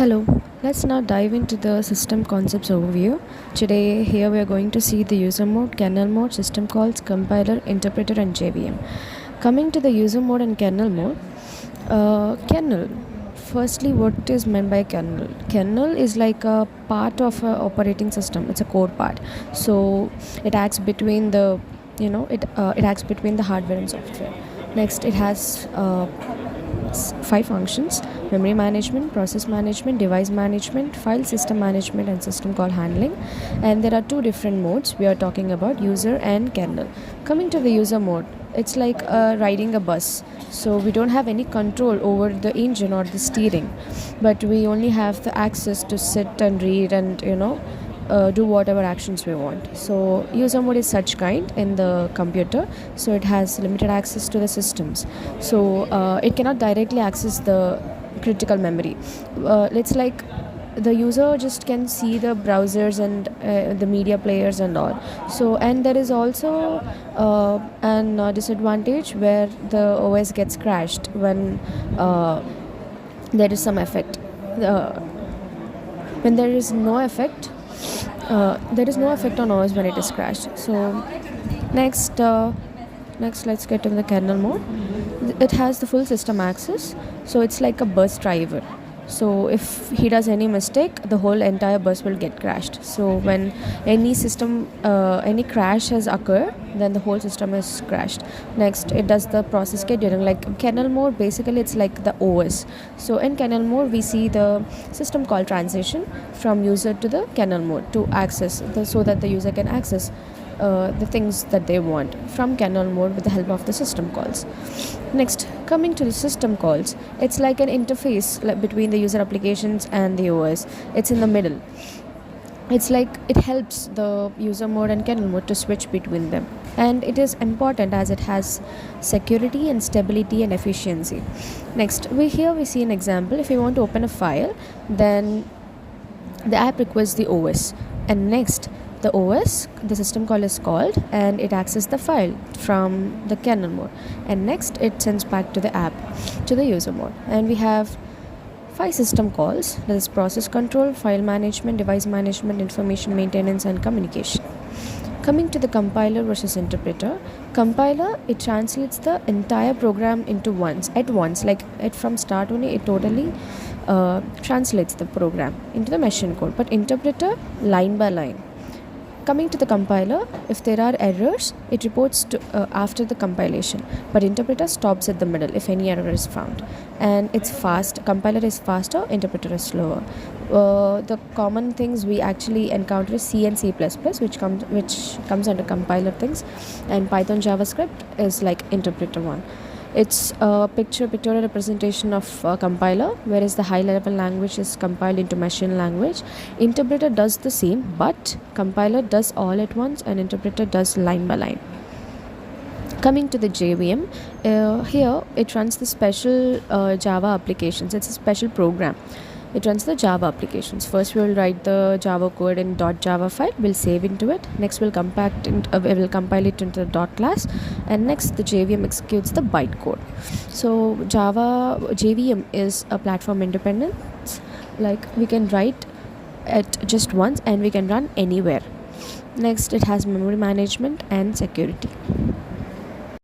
Hello, let's now dive into the system concepts overview. Today, here we are going to see the user mode, kernel mode, system calls, compiler, interpreter, and JVM. Coming to the user mode and kernel mode, kernel. Firstly, what is meant by kernel? Kernel is like a part of an operating system. It's a core part. So it acts between it acts between the hardware and software. Next, it has 5 functions: memory management, process management, device management, file system management, and system call handling. And there are 2 different modes we are talking about: user and kernel. Coming to the user mode, it's like riding a bus. So we don't have any control over the engine or the steering, but we only have the access to sit and read and do whatever actions we want. So user mode is such kind in the computer, so it has limited access to the systems. So it cannot directly access the critical memory. It's like the user just can see the browsers and the media players and all. So, and there is also an disadvantage where the OS gets crashed when there is some effect. When there is no effect, there is no effect on OS when it is crashed. So next let's get to the kernel mode. It has the full system access, so it's like a bus driver. So if he does any mistake, the whole entire bus will get crashed. So when any crash has occurred, then the whole system is crashed. Next, it does the process scheduling. Like kernel mode, basically it's like the OS. So in kernel mode, we see the system call transition from user to the kernel mode to access so that the user can access the things that they want from kernel mode with the help of the system calls. Next, coming to the system calls, it's like an interface between the user applications and the OS. It's in the middle. It's like it helps the user mode and kernel mode to switch between them, and it is important as it has security and stability and efficiency. Next, we see an example. If you want to open a file, then the app requests the OS, and next the OS, the system call is called, and it accesses the file from the kernel mode, and next it sends back to the app, to the user mode. And we have 5 system calls: that is process control, file management, device management, information maintenance, and communication. Coming to the compiler versus interpreter, compiler, it translates the entire program at once, like it from start only, it totally translates the program into the machine code. But interpreter, line by line. Coming to the compiler, if there are errors, it reports to after the compilation, but interpreter stops at the middle if any error is found. And it's fast. Compiler is faster, interpreter is slower. The common things we actually encounter is C and C++, which comes under compiler things, and Python, JavaScript is like interpreter one. It's a pictorial representation of compiler, whereas the high-level language is compiled into machine language. Interpreter does the same, but compiler does all at once, and interpreter does line by line. Coming to the JVM, here it runs the special Java applications. It's a special program. It runs the Java applications. First, we will write the Java code in .java file. We'll save into it. Next, we'll we will compile it into the dot class, and next the JVM executes the bytecode. So Java JVM is a platform independent. Like we can write it just once, and we can run anywhere. Next, it has memory management and security.